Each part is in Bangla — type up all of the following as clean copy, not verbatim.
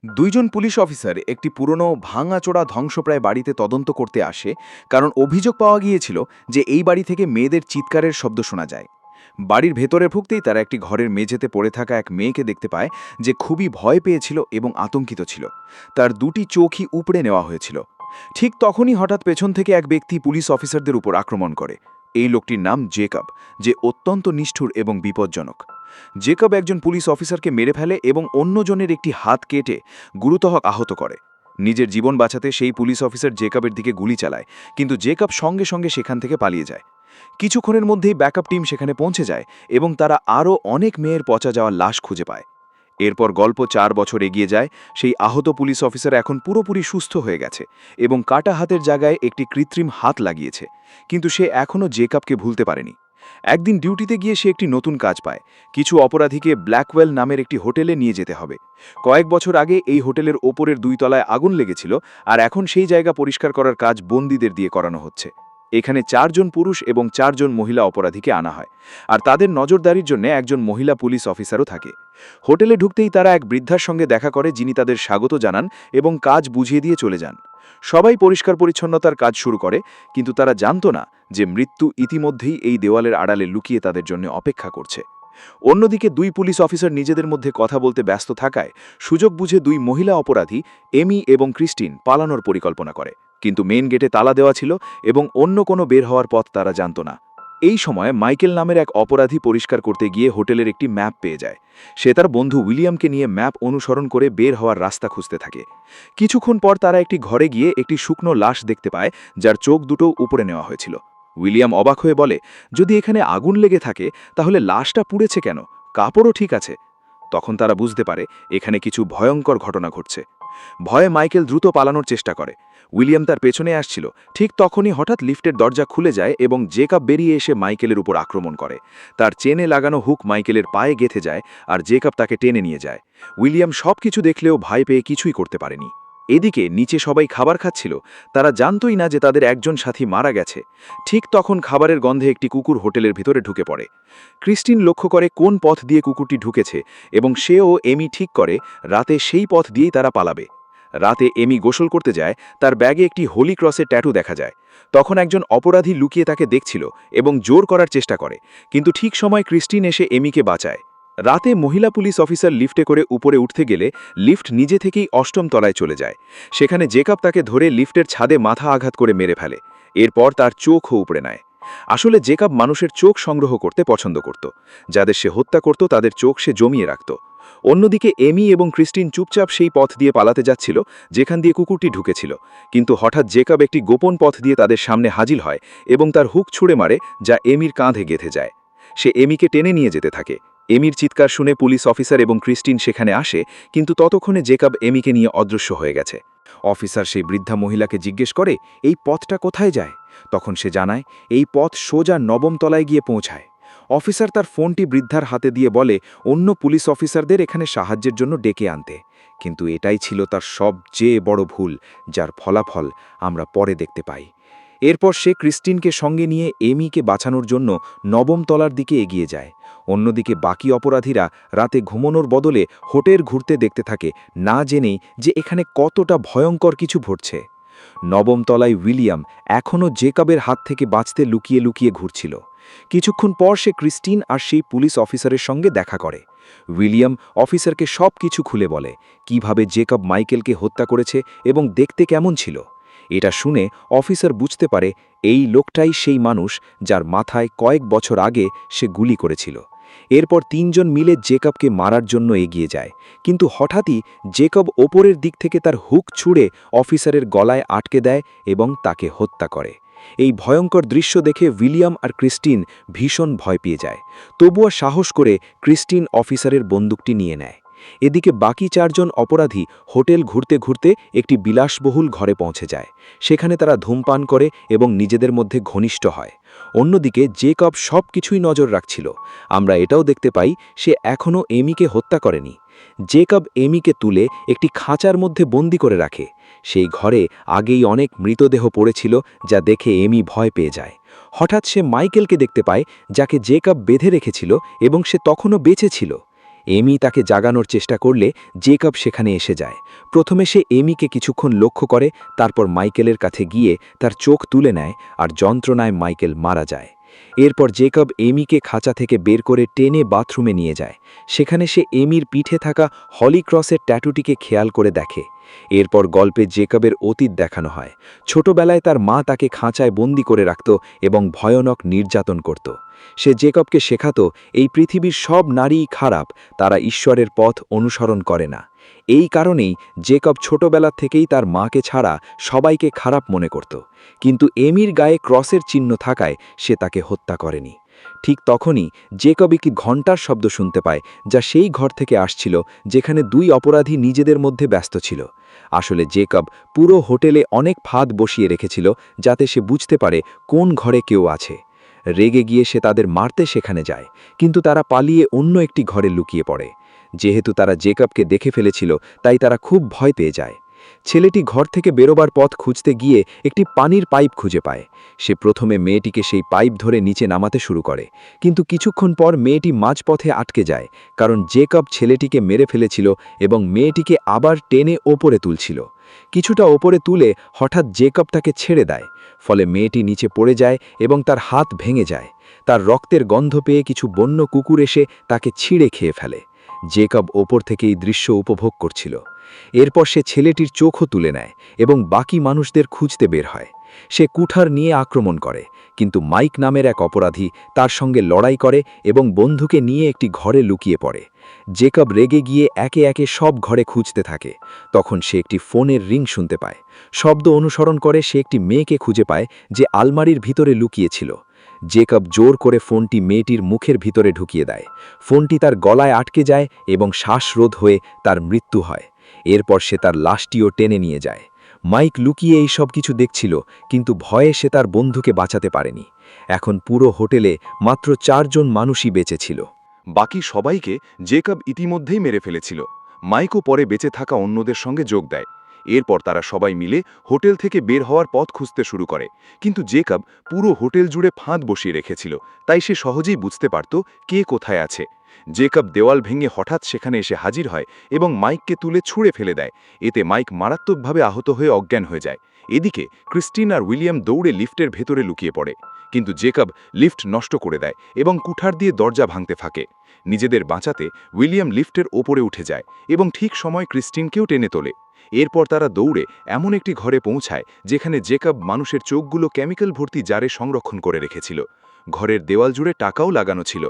দুইজন পুলিশ অফিসার একটি পুরনো ভাঙাচোরা ধ্বংসপ্রায় বাড়িতে তদন্ত করতে আসে, কারণ অভিযোগ পাওয়া গিয়েছিল যে এই বাড়ি থেকে মেয়েদের চিৎকারের শব্দ শোনা যায়। বাড়ির ভেতরে ঢুকতেই তারা একটি ঘরের মেঝেতে পড়ে থাকা এক মেয়েকে দেখতে পায়, যে খুবই ভয় পেয়েছিল এবং আতঙ্কিত ছিল। তার দুটি চোখই উপড়ে নেওয়া হয়েছিল। ঠিক তখনই হঠাৎ পেছন থেকে এক ব্যক্তি পুলিশ অফিসারদের উপর আক্রমণ করে। এই লোকটির নাম জেকব, যে অত্যন্ত নিষ্ঠুর এবং বিপজ্জনক। জেকব একজন পুলিশ অফিসারকে মেরে ফেলে এবং অন্যজনের একটি হাত কেটে গুরুতর আহত করে। নিজের জীবন বাঁচাতে সেই পুলিশ অফিসার জেকবের দিকে গুলি চালায়, কিন্তু জেকব সঙ্গে সঙ্গে সেখান থেকে পালিয়ে যায়। কিছুক্ষণের মধ্যেই ব্যাকআপ টিম সেখানে পৌঁছে যায় এবং তারা আরও অনেক মেয়ের পচা যাওয়া লাশ খুঁজে পায়। এরপর গল্প 4 বছর এগিয়ে যায়। সেই আহত পুলিশ অফিসার এখন পুরোপুরি সুস্থ হয়ে গেছে এবং কাটা হাতের জায়গায় একটি কৃত্রিম হাত লাগিয়েছে, কিন্তু সে এখনও জেকবকে ভুলতে পারেনি। একদিন ডিউটিতে গিয়ে সে একটি নতুন কাজ পায়। কিছু অপরাধীকে ব্ল্যাকওয়েল নামের একটি হোটেলে নিয়ে যেতে হবে। কয়েক বছর আগে এই হোটেলের ওপরের 2 তলায় আগুন লেগেছিল, আর এখন সেই জায়গা পরিষ্কার করার কাজ বন্দীদের দিয়ে করানো হচ্ছে। এখানে 4 জন পুরুষ এবং 4 জন মহিলা অপরাধীকে আনা হয়, আর তাদের নজরদারির জন্য একজন মহিলা পুলিশ অফিসারও থাকে। হোটেলে ঢুকতেই তারা এক বৃদ্ধার সঙ্গে দেখা করে, যিনি তাদের স্বাগত জানান এবং কাজ বুঝিয়ে দিয়ে চলে যান। সবাই পরিষ্কার পরিচ্ছন্নতার কাজ শুরু করে, কিন্তু তারা জানত না যে মৃত্যু ইতিমধ্যেই এই দেওয়ালের আড়ালে লুকিয়ে তাদের জন্য অপেক্ষা করছে। অন্যদিকে 2 পুলিশ অফিসার নিজেদের মধ্যে কথা বলতে ব্যস্ত থাকায় সুযোগ বুঝে 2 মহিলা অপরাধী, এমি এবং ক্রিস্টিন, পালানোর পরিকল্পনা করে। কিন্তু মেন গেটে তালা দেওয়া ছিল এবং অন্য কোনো বের হওয়ার পথ তারা জানত না। এই সময় মাইকেল নামের এক অপরাধী পরিষ্কার করতে গিয়ে হোটেলের একটি ম্যাপ পেয়ে যায়। সে তার বন্ধু উইলিয়ামকে নিয়ে ম্যাপ অনুসরণ করে বের হওয়ার রাস্তা খুঁজতে থাকে। কিছুক্ষণ পর তারা একটি ঘরে গিয়ে একটি শুকনো লাশ দেখতে পায়, যার চোখ দুটো উপরে নেওয়া হয়েছিল। উইলিয়াম অবাক হয়ে বলে, যদি এখানে আগুন লেগে থাকে তাহলে লাশটা পুড়েছে কেন? কাপড়ও ঠিক আছে। তখন তারা বুঝতে পারে এখানে কিছু ভয়ঙ্কর ঘটনা ঘটছে। ভয়ে মাইকেল দ্রুত পালানোর চেষ্টা করে। উইলিয়াম তার পেছনে আসছিল। ঠিক তখনই হঠাৎ লিফটের দরজা খুলে যায় এবং জেকব বেরিয়ে এসে মাইকেলের উপর আক্রমণ করে। তার চেনে লাগানো হুক মাইকেলের পায়ে গেঁথে যায়, আর জেকব তাকে টেনে নিয়ে যায়। উইলিয়াম সবকিছু দেখলেও ভয় পেয়ে কিছুই করতে পারেনি। এদিকে নিচে সবাই খাবার খাচ্ছিল। তারা জানতই না যে তাদের একজন সাথী মারা গেছে। ঠিক তখন খাবারের গন্ধে একটি কুকুর হোটেলের ভিতরে ঢুকে পড়ে। ক্রিস্টিন লক্ষ্য করে কোন পথ দিয়ে কুকুরটি ঢুকেছে এবং সে ও এমি ঠিক করে রাতে সেই পথ দিয়েই তারা পালাবে। রাতে এমি গোসল করতে যায়, তার ব্যাগে একটি হোলি ক্রসের ট্যাটু দেখা যায়। তখন একজন অপরাধী লুকিয়ে তাকে দেখছিল এবং জোর করার চেষ্টা করে, কিন্তু ঠিক সময় ক্রিস্টিন এসে এমিকে বাঁচায়। রাতে মহিলা পুলিশ অফিসার লিফটে করে উপরে উঠতে গেলে লিফট নিজে থেকেই 8ম তলায় চলে যায়। সেখানে জেকব তাকে ধরে লিফটের ছাদে মাথা আঘাত করে মেরে ফেলে। এরপর তার চোখও উপড়ে নেয়। আসলে জেকব মানুষের চোখ সংগ্রহ করতে পছন্দ করত। যাদের সে হত্যা করত তাদের চোখ সে জমিয়ে রাখত। অন্যদিকে এমি এবং ক্রিস্টিন চুপচাপ সেই পথ দিয়ে পালাতে যাচ্ছিল যেখান দিয়ে কুকুরটি ঢুকেছিল, কিন্তু হঠাৎ জেকব একটি গোপন পথ দিয়ে তাদের সামনে হাজির হয় এবং তার হুক ছুঁড়ে মারে, যা এমির কাঁধে গেঁথে যায়। সে এমিকে টেনে নিয়ে যেতে থাকে। এমির চিৎকার শুনে পুলিশ অফিসার এবং ক্রিস্টিন সেখানে আসে, কিন্তু ততক্ষণে জেকব এমিকে নিয়ে অদৃশ্য হয়ে গেছে। অফিসার সেই বৃদ্ধা মহিলাকে জিজ্ঞেস করে, এই পথটা কোথায় যায়? তখন সে জানায়, এই পথ সোজা 9ম তলায় গিয়ে পৌঁছায়। অফিসার তার ফোনটি বৃদ্ধার হাতে দিয়ে বলে অন্য পুলিশ অফিসারদের এখানে সাহায্যের জন্য ডেকে আনতে, কিন্তু এটাই ছিল তার সবচেয়ে বড় ভুল, যার ফলাফল আমরা পরে দেখতে পাই। এরপর সে ক্রিস্টিনকে সঙ্গে নিয়ে এমিকে বাঁচানোর জন্য 9ম তলার দিকে এগিয়ে যায়। অন্যদিকে বাকি অপরাধীরা রাতে ঘুমানোর বদলে হোটেল ঘুরতে দেখতে থাকে, না জেনেই যে এখানে কতটা ভয়ঙ্কর কিছু ঘটছে। 9ম তলায় উইলিয়াম এখনও জেকবের হাত থেকে বাঁচতে লুকিয়ে লুকিয়ে ঘুরছিল। কিছুক্ষণ পর সে ক্রিস্টিন আর সেই পুলিশ অফিসারের সঙ্গে দেখা করে। উইলিয়াম অফিসারকে সব কিছু খুলে বলে, কিভাবে জেকব মাইকেলকে হত্যা করেছে এবং দেখতে কেমন ছিল। এটা শুনে অফিসার বুঝতে পারে এই লোকটাই সেই মানুষ যার মাথায় কয়েক বছর আগে সে গুলি করেছিল। এরপর 3 জন মিলে জেকবকে মারার জন্য এগিয়ে যায়, কিন্তু হঠাৎই জেকব ওপরের দিক থেকে তার হুক ছুঁড়ে অফিসারের গলায় আটকে দেয় এবং তাকে হত্যা করে। এই ভয়ঙ্কর দৃশ্য দেখে উইলিয়াম আর ক্রিস্টিন ভীষণ ভয় পেয়ে যায়। তবুও সাহস করে ক্রিস্টিন অফিসারের বন্দুকটি নিয়ে নেয়। এদিকে বাকি 4 জন অপরাধী হোটেল ঘুরতে ঘুরতে একটি বিলাসবহুল ঘরে পৌঁছে যায়। সেখানে তারা ধূমপান করে এবং নিজেদের মধ্যে ঘনিষ্ঠ হয়। অন্যদিকে জেকব সব কিছুই নজর রাখছিল। আমরা এটাও দেখতে পাই সে এখনও এমিকে হত্যা করেনি। জেকব এমিকে তুলে একটি খাঁচার মধ্যে বন্দি করে রাখে। সেই ঘরে আগেই অনেক মৃতদেহ পড়েছিল, যা দেখে এমি ভয় পেয়ে যায়। হঠাৎ সে মাইকেলকে দেখতে পায়, যাকে জেকব বেঁধে রেখেছিল এবং সে তখনও বেঁচে ছিল। এমি তাকে জাগানোর চেষ্টা করলে জেকব সেখানে এসে যায়। প্রথমে সে এমিকে কিছুক্ষণ লক্ষ্য করে, তারপর মাইকেলের কাছে গিয়ে তার চোখ তুলে নেয় আর যন্ত্রণায় মাইকেল মারা যায়। এরপর জেকব এমিকে খাঁচা থেকে বের করে টেনে বাথরুমে নিয়ে যায়। সেখানে সে এমির পিঠে থাকা হলি ক্রসের ট্যাটুটিকে খেয়াল করে দেখে। এরপর গল্পে জেকবের অতীত দেখানো হয়। ছোটবেলায় তার মা তাকে খাঁচায় বন্দি করে রাখত এবং ভয়ানক নির্যাতন করত। সে জেকবকে শেখাত এই পৃথিবীর সব নারীই খারাপ, তারা ঈশ্বরের পথ অনুসরণ করে না। এই কারণেই জেকব ছোটবেলা থেকেই তার মাকে ছাড়া সবাইকে খারাপ মনে করত। কিন্তু এমির গায়ে ক্রসের চিহ্ন থাকায় সে তাকে হত্যা করেনি। ঠিক তখনই জেকব একটি ঘণ্টার শব্দ শুনতে পায়, যা সেই ঘর থেকে আসছিল যেখানে দুই অপরাধী নিজেদের মধ্যে ব্যস্ত ছিল। আসলে জেকব পুরো হোটেলে অনেক ফাঁদ বসিয়ে রেখেছিল, যাতে সে বুঝতে পারে কোন ঘরে কেউ আছে। রেগে গিয়ে সে তাদের মারতে সেখানে যায়, কিন্তু তারা পালিয়ে অন্য একটি ঘরে লুকিয়ে পড়ে। যেহেতু তারা জেকবকে দেখে ফেলেছিল, তাই তারা খুব ভয় পেয়ে যায়। ছেলেটি ঘর থেকে বেরোবার পথ খুঁজতে গিয়ে একটি পানির পাইপ খুঁজে পায়। সে প্রথমে মেয়েটিকে সেই পাইপ ধরে নিচে নামাতে শুরু করে, কিন্তু কিছুক্ষণ পর মেয়েটি মাঝপথে আটকে যায়, কারণ জেকব ছেলেটিকে মেরে ফেলেছিল এবং মেয়েটিকে আবার টেনে ওপরে তুলছিল। কিছুটা ওপরে তুলে হঠাৎ জেকব তাকে ছেড়ে দেয়, ফলে মেয়েটি নিচে পড়ে যায় এবং তার হাত ভেঙে যায়। তার রক্তের গন্ধ পেয়ে কিছু বন্য কুকুর এসে তাকে ছিঁড়ে খেয়ে ফেলে। জেকব ওপর থেকে এই দৃশ্য উপভোগ করছিল। এরপর সে ছেলেটির চোখও তুলে নেয় এবং বাকি মানুষদের খুঁজতে বের হয়। সে কুঠার নিয়ে আক্রমণ করে, কিন্তু মাইক নামের এক অপরাধী তার সঙ্গে লড়াই করে এবং বন্ধুকে নিয়ে একটি ঘরে লুকিয়ে পড়ে। জেকব রেগে গিয়ে একে একে সব ঘরে খুঁজতে থাকে। তখন সে একটি ফোনের রিং শুনতে পায়। শব্দ অনুসরণ করে সে একটি মেয়েকে খুঁজে পায়, যে আলমারির ভিতরে লুকিয়েছিল। জেকব জোর করে ফোনটি মেয়েটির মুখের ভিতরে ঢুকিয়ে দেয়। ফোনটি তার গলায় আটকে যায় এবং শ্বাসরোধ হয়ে তার মৃত্যু হয়। এরপর সে তার লাশটিও টেনে নিয়ে যায়। মাইক লুকিয়ে এই সব কিছু দেখছিল, কিন্তু ভয়ে সে তার বন্ধুকে বাঁচাতে পারেনি। এখন পুরো হোটেলে মাত্র 4 জন মানুষই বেঁচে ছিল। বাকি সবাইকে জেকব ইতিমধ্যেই মেরে ফেলেছিল। মাইকও পরে বেঁচে থাকা অন্যদের সঙ্গে যোগ দেয়। এরপর তারা সবাই মিলে হোটেল থেকে বের হওয়ার পথ খুঁজতে শুরু করে, কিন্তু জেকব পুরো হোটেল জুড়ে ফাঁদ বসিয়ে রেখেছিল, তাই সে সহজেই বুঝতে পারত কে কোথায় আছে। জেকব দেওয়াল ভেঙে হঠাৎ সেখানে এসে হাজির হয় এবং মাইককে তুলে ছুঁড়ে ফেলে দেয়। এতে মাইক মারাত্মকভাবে আহত হয়ে অজ্ঞান হয়ে যায়। এদিকে ক্রিস্টিন আর উইলিয়াম দৌড়ে লিফটের ভেতরে লুকিয়ে পড়ে, কিন্তু জেকব লিফট নষ্ট করে দেয় এবং কুঠার দিয়ে দরজা ভাঙতে থাকে। নিজেদের বাঁচাতে উইলিয়াম লিফটের ওপরে উঠে যায় এবং ঠিক সময় ক্রিস্টিনকেও টেনে তোলে। এরপর তারা দৌড়ে এমন একটি ঘরে পৌঁছায় যেখানে জেকব মানুষের চোখগুলো কেমিক্যাল ভর্তি জারে সংরক্ষণ করে রেখেছিল। ঘরের দেওয়াল জুড়ে টাকাও লাগানো ছিল।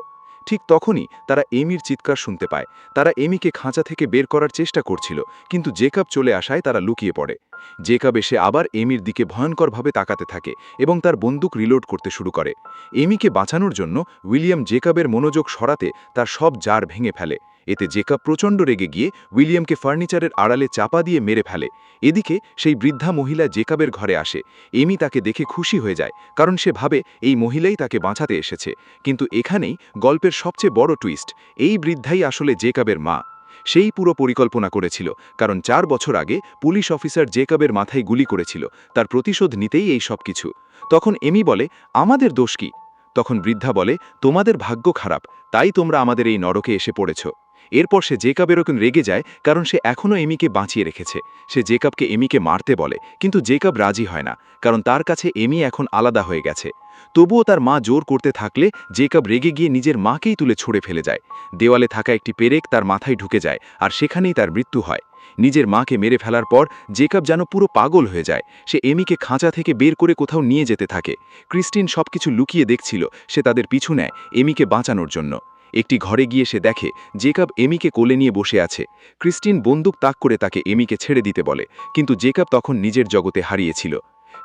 ঠিক তখনই তারা এমির চিৎকার শুনতে পায়। তারা এমিকে খাঁচা থেকে বের করার চেষ্টা করছিল, কিন্তু জেকব চলে আসায় তারা লুকিয়ে পড়ে। জেকব এসে আবার এমির দিকে ভয়ঙ্করভাবে তাকাতে থাকে এবং তার বন্দুক রিলোড করতে শুরু করে। এমিকে বাঁচানোর জন্য উইলিয়াম জেকবের মনোযোগ সরাতে তার সব জার ভেঙে ফেলে। এতে জেকব প্রচণ্ড রেগে গিয়ে উইলিয়ামকে ফার্নিচারের আড়ালে চাপা দিয়ে মেরে ফেলে। এদিকে সেই বৃদ্ধা মহিলা জেকবের ঘরে আসে। এমি তাকে দেখে খুশি হয়ে যায়, কারণ সে ভাবে এই মহিলাই তাকে বাঁচাতে এসেছে। কিন্তু এখানেই গল্পের সবচেয়ে বড় টুইস্ট, এই বৃদ্ধাই আসলে জেকবের মা। সেই পুরো পরিকল্পনা করেছিল, কারণ 4 বছর আগে পুলিশ অফিসার জেকবের মাথায় গুলি করেছিল। তার প্রতিশোধ নিতেই এই সব কিছু। তখন এমি বলে, আমাদের দোষ কি? তখন বৃদ্ধা বলে, তোমাদের ভাগ্য খারাপ, তাই তোমরা আমাদের এই নরকে এসে পড়েছ। এরপর সে জেকবের ওপর রেগে যায়, কারণ সে এখনও এমিকে বাঁচিয়ে রেখেছে। সে জেকবকে এমিকে মারতে বলে, কিন্তু জেকব রাজি হয় না, কারণ তার কাছে এমি এখন আলাদা হয়ে গেছে। তবুও তার মা জোর করতে থাকলে জেকব রেগে গিয়ে নিজের মাকেই তুলে ছুঁড়ে ফেলে যায়। দেওয়ালে থাকা একটি পেরেক তার মাথায় ঢুকে যায়, আর সেখানেই তার মৃত্যু হয়। নিজের মাকে মেরে ফেলার পর জেকব যেন পুরো পাগল হয়ে যায়। সে এমিকে খাঁচা থেকে বের করে কোথাও নিয়ে যেতে থাকে। ক্রিস্টিন সবকিছু লুকিয়ে দেখছিল। সে তাদের পিছু নেয় এমিকে বাঁচানোর জন্য। একটি ঘরে গিয়ে সে দেখে জেকব এমিকে কোলে নিয়ে বসে আছে। ক্রিস্টিন বন্দুক তাক করে তাকে এমিকে ছেড়ে দিতে বলে, কিন্তু জেকব তখন নিজের জগতে হারিয়েছিল।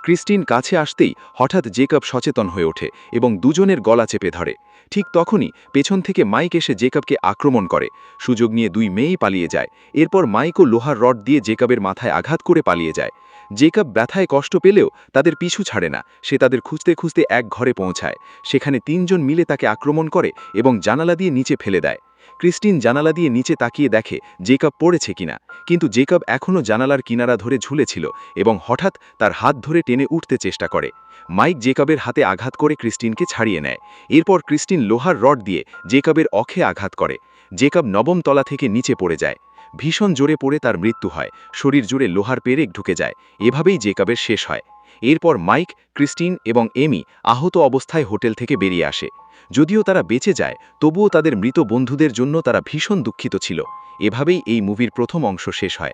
ক্রিস্টিন কাছে আসতেই হঠাৎ জেকব সচেতন হয়ে ওঠে এবং দুজনের গলা চেপে ধরে। ঠিক তখনই পেছন থেকে মাইক এসে জেকবকে আক্রমণ করে। সুযোগ নিয়ে দুই মেয়েই পালিয়ে যায়। এরপর মাইকও লোহার রড দিয়ে জেকবের মাথায় আঘাত করে পালিয়ে যায়। জেকব ব্যথায় কষ্ট পেলেও তাদের পিছু ছাড়ে না। সে তাদের খুঁজতে খুঁজতে এক ঘরে পৌঁছায়। সেখানে 3 জন মিলে তাকে আক্রমণ করে এবং জানালা দিয়ে নিচে ফেলে দেয়। ক্রিস্টিন জানালা দিয়ে নিচে তাকিয়ে দেখে জেকব পড়েছে কিনা, কিন্তু জেকব এখনও জানালার কিনারা ধরে ঝুলেছিল এবং হঠাৎ তার হাত ধরে টেনে উঠতে চেষ্টা করে। মাইক জেকবের হাতে আঘাত করে ক্রিস্টিনকে ছাড়িয়ে নেয়। এরপর ক্রিস্টিন লোহার রড দিয়ে জেকবের অখে আঘাত করে। জেকব নবম তলা থেকে নিচে পড়ে যায়। ভীষণ জোরে পড়ে তার মৃত্যু হয়, শরীর জুড়ে লোহার পেরেক ঢুকে যায়। এভাবেই জেকবের শেষ হয়। এরপর মাইক, ক্রিস্টিন এবং এমি আহত অবস্থায় হোটেল থেকে বেরিয়ে আসে। যদিও তারা বেঁচে যায়, তবুও তাদের মৃত বন্ধুদের জন্য তারা ভীষণ দুঃখিত ছিল। এভাবেই এই মুভির প্রথম অংশ শেষ হয়।